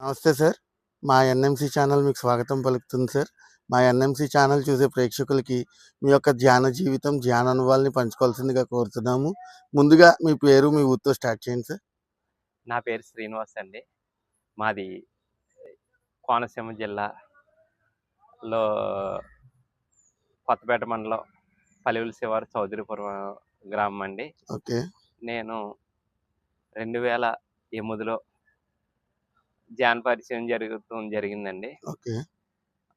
నమస్తే సార్. మా NMC channel మీకు స్వాగతం పలుకుతుంది సార్. మా ఎన్ఎంసీ ఛానల్ చూసే ప్రేక్షకులకి మీ యొక్క ధ్యాన జీవితం, ధ్యాన అనుభవాల్ని పంచుకోవాల్సిందిగా కోరుతున్నాము. ముందుగా మీ పేరు, మీ ఊరితో స్టార్ట్ చేయండి సార్. నా పేరు శ్రీనివాస్ అండి. మాది కోనసీమ జిల్లాలో కొత్తపేట మండలం పల్లెవెల శివారు చౌదరిపురం గ్రామం అండి. ఓకే. నేను 2008లో ధ్యాన పరిచయం జరిగిందండి. ఓకే.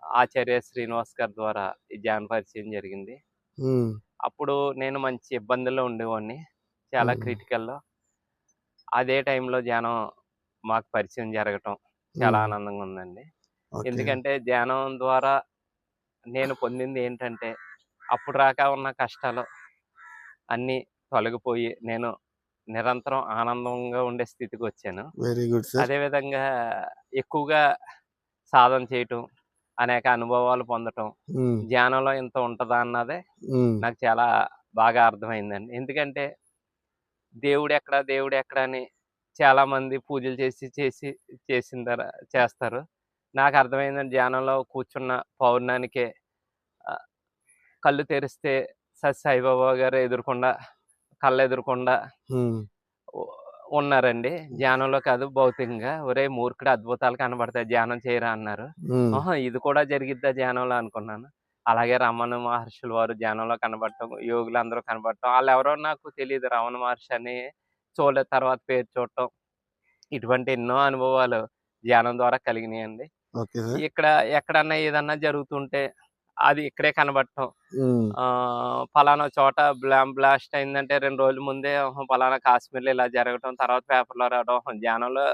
ఆచార్య శ్రీనివాస్ గారి ద్వారా ఈ ధ్యాన పరిచయం జరిగింది. అప్పుడు నేను మంచి ఇబ్బందుల్లో ఉండేవాడిని, చాలా క్రిటికల్లో. అదే టైంలో ధ్యానం మాకు పరిచయం జరగటం చాలా ఆనందంగా ఉందండి. ఎందుకంటే ధ్యానం ద్వారా నేను పొందింది ఏంటంటే, అప్పుడు రాక ఉన్న కష్టాలు అన్నీ తొలగిపోయి నేను నిరంతరం ఆనందంగా ఉండే స్థితికి వచ్చాను. Very good sir. అదేవిధంగా ఎక్కువగా సాధన చేయటం, అనేక అనుభవాలు పొందటం, ధ్యానంలో ఇంత ఉంటుందా అన్నదే నాకు చాలా బాగా అర్థమైందండి. ఎందుకంటే దేవుడు ఎక్కడ అని చాలా మంది పూజలు చేస్తారు. నాకు అర్థమైందండి, ధ్యానంలో కూర్చున్న పౌర్ణానికే కళ్ళు తెరిస్తే సాయిబాబా గారు కళ్ళు ఎదురుకుండా ఉన్నారండి. ధ్యానంలో కాదు, భౌతికంగా. ఒరే మూర్ఖుడు, అద్భుతాలు కనబడతాయి, ధ్యానం చేయరా అన్నారు. ఇది కూడా జరిగిద్దా ధ్యానంలో అనుకున్నాను. అలాగే రమణ మహర్షుల వారు ధ్యానంలో కనబడటం, యోగులు అందరూ కనబడటం. వాళ్ళు ఎవరో నాకు తెలియదు, రమణ మహర్షి అని చూడలేదు, తర్వాత పేరు చూడటం. ఇటువంటి ఎన్నో అనుభవాలు ధ్యానం ద్వారా కలిగినాయండి. ఇక్కడ ఎక్కడన్నా ఏదన్నా జరుగుతుంటే అది ఇక్కడే కనబడటం. ఫలానా చోట బ్లాస్ట్ అయిందంటే 2 రోజుల ముందే ఫలానా కాశ్మీర్లో ఇలా జరగటం, తర్వాత పేపర్లో రావడం, ధ్యానంలో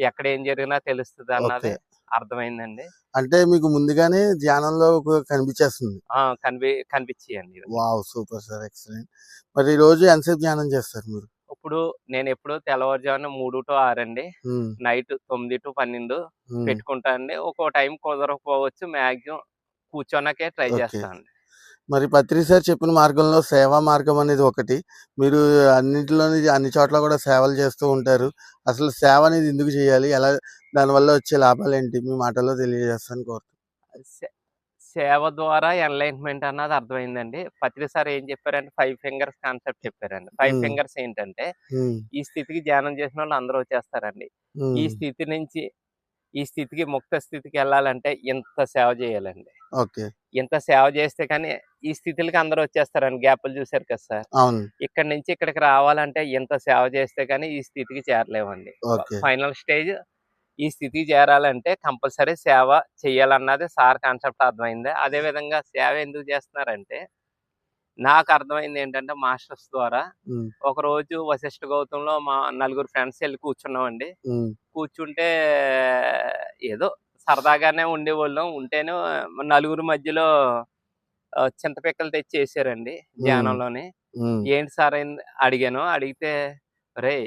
ఎక్కడ ఏం జరిగినా తెలుస్తుంది అన్నది అర్థమైందండి. అంటే మీకు ముందుగానే ధ్యానంలో కనిపించేస్తుంది. కనిపించేయండి. Wow, super sir, excellent. మరి రోజు ఎంతసేపు ధ్యానం చేస్తారు మీరు? ఇప్పుడు నేను ఎప్పుడు తెల్లవారుజామున 3 to 6 అండి, నైట్ 9 to 12 పెట్టుకుంటా అండి. ఒక్కో టైం కుదరకపోవచ్చు, మ్యాక్సిమం కూర్చోనకే ట్రై చేస్తాను. మరి పత్రి సార్ చెప్పిన మార్గంలో సేవా మార్గం అనేది ఒకటి. మీరు అన్ని చోట్ల కూడా సేవలు చేస్తూ ఉంటారు. అసలు సేవ అనేది ఎందుకు చేయాలి, ఎలా, దానివల్ల వచ్చే లాభాలు ఏంటి, మీ మాటల్లో తెలియజేస్తాను కోరుతున్నాను. సేవ ద్వారా ఎన్లైట్మెంట్ అన్నది అర్థమైందండి. పత్రి సార్ ఏం చెప్పారంటే 5 fingers కాన్సెప్ట్ చెప్పారండి. 5 fingers ఏంటంటే, ఈ స్థితికి ధ్యానం చేసిన వాళ్ళు అందరూ వచ్చేస్తారండి. ఈ స్థితి నుంచి ఈ స్థితికి, ముక్త స్థితికి వెళ్ళాలంటే ఇంత సేవ చేయాలండి. ఇంత సేవ చేస్తే కానీ ఈ స్థితికి అందరూ వచ్చేస్తారండి. గ్యాప్లు చూసారు కదా సార్. ఇక్కడ నుంచి ఇక్కడికి రావాలంటే ఇంత సేవ చేస్తే కానీ ఈ స్థితికి చేరలేమండి. ఫైనల్ స్టేజ్ ఈ స్థితికి చేరాలంటే కంపల్సరీ సేవ చేయాలన్నది సార్ కాన్సెప్ట్ అర్థమైంది. అదేవిధంగా సేవ ఎందుకు చేస్తున్నారంటే, నాకు అర్థమైంది ఏంటంటే, మాస్టర్స్ ద్వారా ఒకరోజు వశిష్ఠ గౌతంలో మా 4 ఫ్రెండ్స్ వెళ్ళి కూర్చున్నామండి. కూర్చుంటే ఏదో సరదాగానే ఉండేవాళ్ళం. ఉంటేనే 4 మధ్యలో చింతపిక్కలు తెచ్చి వేసారండి ధ్యానంలోని. ఏంటి సార్ అడిగాను. అడిగితే, రే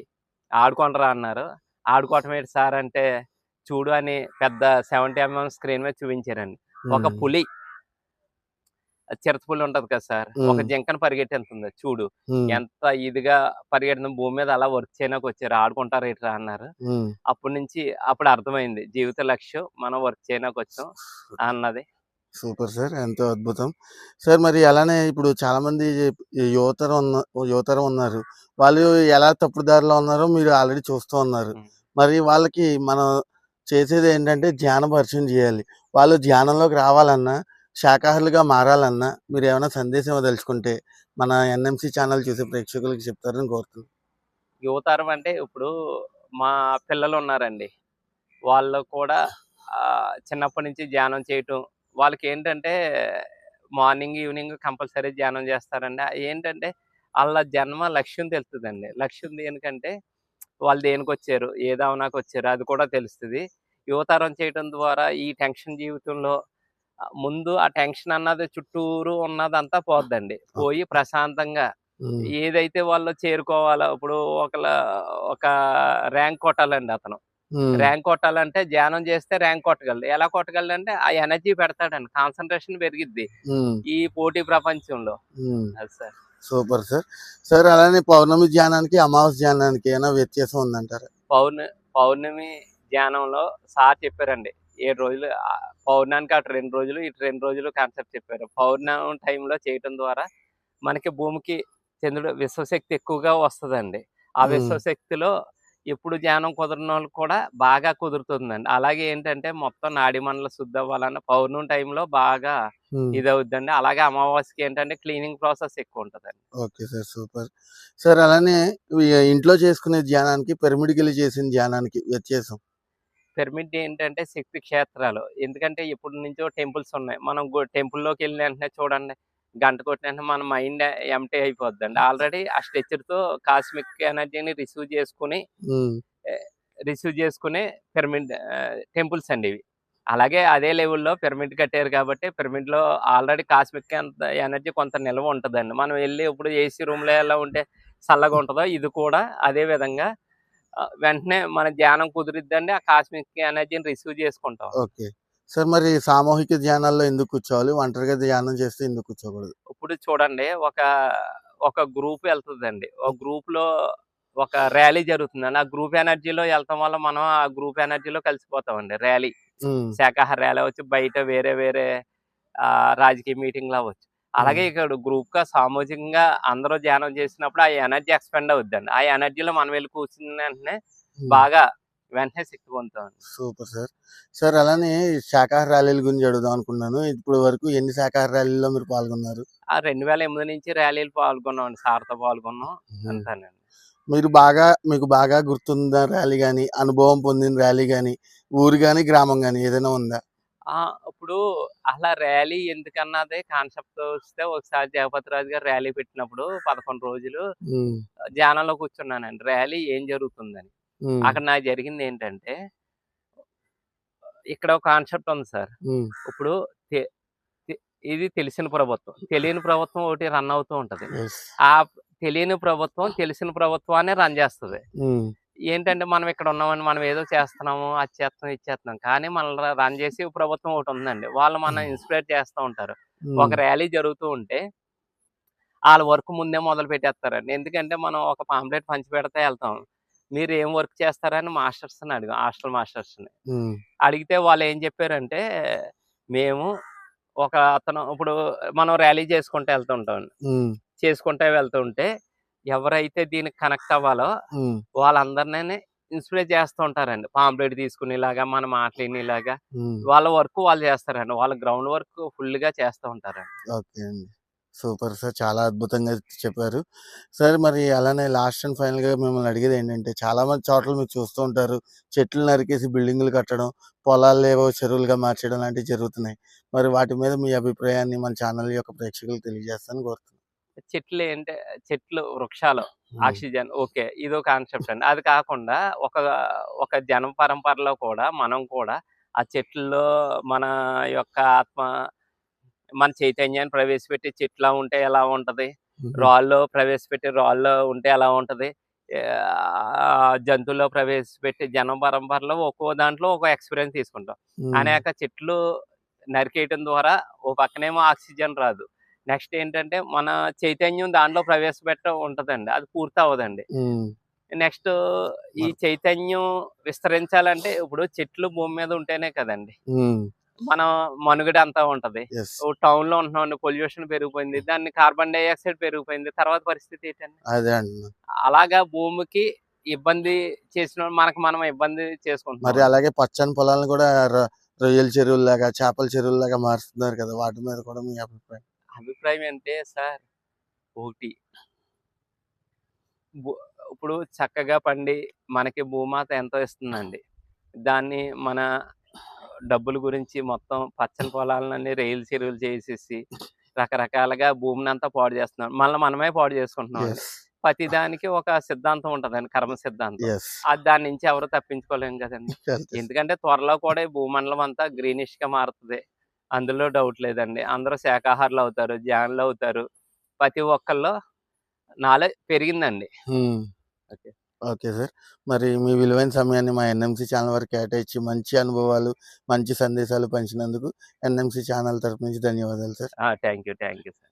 ఆడుకోనరా అన్నారు. ఆడుకోవటం ఏంటి సార్ అంటే, చూడు అని పెద్ద 70 mm స్క్రీన్ మీద చూపించారండి. ఒక పులి, చిరుతపులి ఉంటది కదా సార్, ఒక జింకను పరిగెట్టేస్తుంది చూడు, ఎంత ఇదిగా పరిగెడుతుంది, భూమి మీద అలా వర్క్ చేయడానికి వచ్చారు, ఆడుకుంటారు ఇట్లా అన్నారు. అప్పుడు అర్థమైంది, జీవిత లక్ష్యం మనం వర్క్ చేయడానికి వచ్చాం అన్నది. సూపర్ సార్, ఎంతో అద్భుతం సార్. మరి అలానే ఇప్పుడు చాలా మంది యువతరం ఉన్నారు, వాళ్ళు ఎలా తప్పుడు దారిలో ఉన్నారో మీరు ఆల్రెడీ చూస్తూ ఉన్నారు. మరి వాళ్ళకి మనం చేసేది ఏంటంటే ధ్యాన పరిచయం చేయాలి. వాళ్ళు ధ్యానంలోకి రావాలన్నా, శాకాహారులుగా మారాలన్నా మీరు ఏమైనా సందేశం ఇవ్వదలుచుకుంటే మన ఎన్ఎంసీ ఛానల్ చూసే ప్రేక్షకులకి చెప్తారని కోరుతున్నాను. యువతరం అంటే ఇప్పుడు మా పిల్లలు ఉన్నారండి, వాళ్ళు కూడా చిన్నప్పటి నుంచి ధ్యానం చేయటం. వాళ్ళకి ఏంటంటే మార్నింగ్ ఈవినింగ్ కంపల్సరీ ధ్యానం చేస్తారండి. ఏంటంటే వాళ్ళ జన్మ లక్ష్యం తెలుస్తుందండి. లక్ష్యం దేనికంటే వాళ్ళు దేనికి వచ్చారు, ఏ దావనాకి వచ్చారు, అది కూడా తెలుస్తుంది. యువతరం చేయటం ద్వారా ఈ టెన్షన్ జీవితంలో ముందు ఆ టెన్షన్ అన్నది చుట్టూరు ఉన్నదంతా పోద్దండి. పోయి ప్రశాంతంగా ఏదైతే వాళ్ళు చేరుకోవాలో, ఇప్పుడు ఒక ర్యాంక్ కొట్టాలండి. అతను ర్యాంక్ కొట్టాలంటే ధ్యానం చేస్తే ర్యాంక్ కొట్టగలడు. ఎలా కొట్టగలడు అంటే ఆ ఎనర్జీ పెడతాడండి, కాన్సన్ట్రేషన్ పెరిగిద్ది ఈ పోటీ ప్రపంచంలో. అది సార్. Super sir. సార్ అలానే పౌర్ణమి ధ్యానానికి అమావాస్య ధ్యానానికి ఏమైనా వ్యత్యాసం ఉందంటారా? పౌర్ణమి ధ్యానంలో సార్ చెప్పారండి. 7 రోజులు పౌర్ణానికి అటు 2 రోజులు, ఇటు 2 రోజులు కాన్సెప్ట్ చెప్పారు. పౌర్ణమి టైంలో చేయటం ద్వారా మనకి భూమికి చంద్రుడు విశ్వశక్తి ఎక్కువగా వస్తదండి. ఆ హ్మ్. విశ్వశక్తిలో ఎప్పుడు ధ్యానం కుదరనోళ్ళకి కూడా బాగా కుదురుతుందండి. అలాగే ఏంటంటే మొత్తం నాడీమండలం శుద్ధవ్వాలన్న పౌర్ణమి టైంలో బాగా హ్మ్. ఇదవుద్దండి. అలాగే అమావాస్యకి ఏంటంటే క్లీనింగ్ ప్రాసెస్ ఎక్కువుంటదండి. Okay sir. సూపర్. సార్ అలానే ఇంట్లో చేసుకునే ధ్యానానికి, పిరమిడ్‌కెళ్ళి చేసిన ధ్యానానికి వ్యత్యాసం? పిరమిడ్ ఏంటంటే శక్తి క్షేత్రాలు. ఎందుకంటే ఎప్పటి నుంచో టెంపుల్స్ ఉన్నాయి. మనం టెంపుల్‌లోకెళ్ళిన వెంటనే చూడండి, గంట కొట్టిన వెంటనే మన మైండ్ ఎంప్టీ అయిపోద్దండి. ఆల్రెడీ ఆ స్ట్రెచర్‌తో కాస్మిక్ ఎనర్జీని హ్మ్. రిసీవ్ చేసుకునే టెంపుల్స్ అండి ఇవి. అలాగే అదే లెవెల్‌లో పిరమిడ్ కట్టారు కాబట్టి పిరమిడ్‌లో ఆల్రెడీ కాస్మిక్ ఎనర్జీ కొంత నిల్వ ఉంటదండి. మనం ఎళ్లి ఇప్పుడు ఏసీ రూమ్‌లో ఎలా ఉంటే చల్లగా ఉంటదో ఇది కూడా అదే విధంగా వెంటనే మన ధ్యానం కుదిరిద్దండి. ఆ కాస్మిక్ ఎనర్జీని రిసీవ్ చేసుకుంటాం. ఓకే. సార్ మరి సామూహిక ధ్యానాల్లో ఎందుకు కూర్చోవాలి? ఒంటరిగా ధ్యానం చేస్తే ఎందుకు కూర్చోకూడదు? ఇప్పుడు చూడండి ఒక గ్రూప్ ఎళ్తదండి. ఒక గ్రూప్‌లో ఒక ర్యాలీ జరుగుతుందండి. ఆ గ్రూప్ ఎనర్జీలో ఎళ్ళటం వల్ల మనం ఆ గ్రూప్ ఎనర్జీలో కలిసిపోతామండి. ర్యాలీ, హ్మ్. శాకాహార ర్యాలీ అవ్వచ్చు, బయట వేరే వేరే రాజకీయ మీటింగ్‌లు అవ్వచ్చు. అలాగే హ్మ్. ఇక్కడ గ్రూప్‌గా సామూహికంగా అందరూ ధ్యానం చేసినప్పుడు ఆ ఎనర్జీ ఎక్స్‌పెండ్ అవుద్దండి. ఆ ఎనర్జీలో మనం వెళ్లి కూర్చున్న వెంటనే హ్మ్. బాగా వెంటనే శక్తి పొందుతామండి. Super sir. సార్ అలానే శాకాహార ర్యాలీల గురించి అడుగుదాం అనుకున్నాను. ఇప్పటి వరకు ఎన్ని శాకాహార ర్యాలీల్లో మీరు పాల్గొన్నారు? ఆ 2008 నుంచి ర్యాలీలు పాల్గొన్నామండి. సార్‌తో పాల్గొన్నాం. హ్మ్. అంతానండి. మీకు బాగా గుర్తున్న ర్యాలీ గాని, అనుభవం పొందిన ర్యాలీ గాని, ఊరు గాని, గ్రామం గాని ఏదైనా ఉందా? ఇప్పుడు అలా ర్యాలీ ఎందుకన్నది కాన్సెప్ట్ వస్తే ఒకసారి జగపతిరాజు గారు ర్యాలీ పెట్టినప్పుడు 11 రోజులు హ్మ్. ధ్యానంలో కూర్చున్నానండి. ర్యాలీ ఏం జరుగుతుందని. హ్మ్. అక్కడ నాకు జరిగిందేంటంటే, ఇక్కడ ఒక కాన్సెప్ట్ ఉంది సార్. హ్మ్. ఇప్పుడు తె తె ఇది తెలిసిన ప్రభుత్వం. తెలియని ప్రభుత్వం ఒకటి రన్ అవుతూ ఉంటది. యెస్. ఆ తెలియని ప్రభుత్వం తెలిసిన ప్రభుత్వాన్ని రన్ చేస్తది. హ్మ్. ఏంటంటే మనం ఇక్కడ ఉన్నామని మనం ఏదో చేస్తున్నాము, అది చేస్తున్నాం, ఇది చేస్తున్నాం. కానీ మనల్ని రన్ చేసే ప్రభుత్వం ఒకటి ఉందండి. వాళ్ళు మనల్ని ఇన్స్పైర్ చేస్తా ఉంటారు. ఒక హ్మ్. ర్యాలీ జరుగుతూ ఉంటే ఆళ్ళ వర్క్ ముందే మొదలు పెట్టేస్తారండి. ఎందుకంటే మనం ఒక పాంప్లెట్ పంచిపెడితే ఎళ్తాం. మీరు ఏం వర్క్ చేస్తారని మాస్టర్స్‌ని అడిగాం. హాస్టల్ మాస్టర్స్‌ని. హ్మ్. అడిగితే వాళ్ళేం చెప్పారంటే, మేము ఒక అతను ఇప్పుడు మనం ర్యాలీ చేసుకుంటూ ఎళ్తుంటాం. హ్మ్. చేసుకుంటా వెళ్తుంటే ఎవరైతే దీనికి కనెక్ట్ అవ్వాలో హ్మ్. వాళ్ళందరిని ఇన్స్పైర్ చేస్తూ ఉంటారండి. పాంప్లెట్ తీసుకొని ఇలాగా మన మాటలు ఇని ఇలాగా హ్మ్. వాళ్ళ వర్క్ వాళ్ళు చేస్తారండి. వాళ్ళ గ్రౌండ్ వర్క్ ఫుల్‌గా చేస్తూ ఉంటారండి. ఓకే అండి. Super sir. చాలా అద్భుతంగా చెప్పారు. సార్ మరి అలానే లాస్ట్ అండ్ ఫైనల్‌గా మిమ్మల్ని అడిగేదేంటంటే, చాలా మంది చోట్ల మీరు చూస్తూ ఉంటారు. చెట్లు నరికేసి బిల్డింగులు కట్టడం, పొలాలేవో చెరువులుగా మార్చేయడం లాంటివి జరుగుతున్నాయి. మరి వాటి మీద మీ అభిప్రాయాన్ని మన ఛానల్ యొక్క ప్రేక్షకులకు తెలియజేస్తారని కోరుతున్నాను. చెట్లు, వృక్షాలు, హ్మ్. Oxygen okay. ఇదో కాన్సెప్ట్ అండి. అది కాకుండా ఒక ఒక జనం పరంపరలో కూడా మనం కూడా ఆ చెట్లలో మన యొక్క మన చైతన్యాన్ని ప్రవేశపెట్టి చెట్లా ఉంటే ఎలా ఉంటది? హుహు. రాళ్ళలో ప్రవేశపెట్టి రాళ్ళలో ఉంటే ఎలా ఉంటది? జంతువుల్లో ప్రవేశపెట్టి జనం పరంపరలో ఒక్కో దాంట్లో ఒక ఎక్స్‌పీరియన్స్ తీసుకుంటాం. హ్మ్. అనేక చెట్లు నరికేయటం ద్వారా ఓ పక్కనేమో ఆక్సిజన్ రాదు. నెక్స్ట్ ఏంటంటే మన చైతన్యం దాంట్లో ప్రవేశపెట్టడం ఉంటదండి. అది పూర్తవ్వదండి. హ్మ్. నెక్స్ట్ ఈ మరి చైతన్యం విస్తరించాలంటే ఇప్పుడు చెట్లు భూమి మీద ఉంటేనే కదండీ! హ్మ్. మన మనుగడ అంతా ఉంటది. యెస్. ఓ టౌన్‌లో ఉంటున్నామండి పొల్యూషన్ పెరిగిపోయింది. దాన్ని కార్బన్ డయాక్సైడ్ పెరిగిపోయింది. తర్వాత పరిస్థితి ఏంటండి? అదే అంటున్నా. అలాగా భూమికి ఇబ్బంది మనకు మనం ఇబ్బంది మరి చేసుకుంటున్నామండి. అలాగే పచ్చని పొలాలను కూడా రొయ్యల చెరువుల్లాగా, చేపల చెరువుల్లాగా మారుస్తున్నారు కదా! వాటి మీద కూడా మీ అభిప్రాయం? అభిప్రాయం అంటే సార్ ఒకటి భూ ఇప్పుడు చక్కగా పండి మనకి భూమాత ఎంతో ఇస్తుందండి. దాన్ని మన డబ్బుల గురించి మొత్తం పచ్చని పొలాలనన్నీ రైలు చెరువులు చేసేసి రకరకాలుగా భూమినంతా పాడు చేస్తున్నాం. మనమే పాడు చేసుకుంటున్నామండి. యెస్. ప్రతిదానికి ఒక సిద్ధాంతం ఉంటదండి. కర్మ సిద్ధాంతం. యెస్. దాని నుంచి ఎవరు తప్పించుకోలేం కదండీ! కరెక్టే. ఎందుకంటే త్వరలో కూడా ఈ భూమండలం అంతా గ్రీనిష్‌గా మారుతది. అందులో డౌట్ లేదండి. అందరూ శాకాహారులవుతారు, జ్ఞానులవుతారు. ప్రతి ఒక్కళ్ళలో నాలెడ్జ్ పెరిగిందండి. హ్మ్. ఓకే. Okay sir. మరి మీ విలువైన సమయాన్ని మా ఎన్‌ఎంసీ ఛానల్ వరకు కేటాయించి మంచి అనుభవాలు, మంచి సందేశాలు పంచినందుకు ఎన్‌ఎంసీ ఛానల్ తరపు నుంచి ధన్యవాదాలు sir. Thank you. Thank you sir.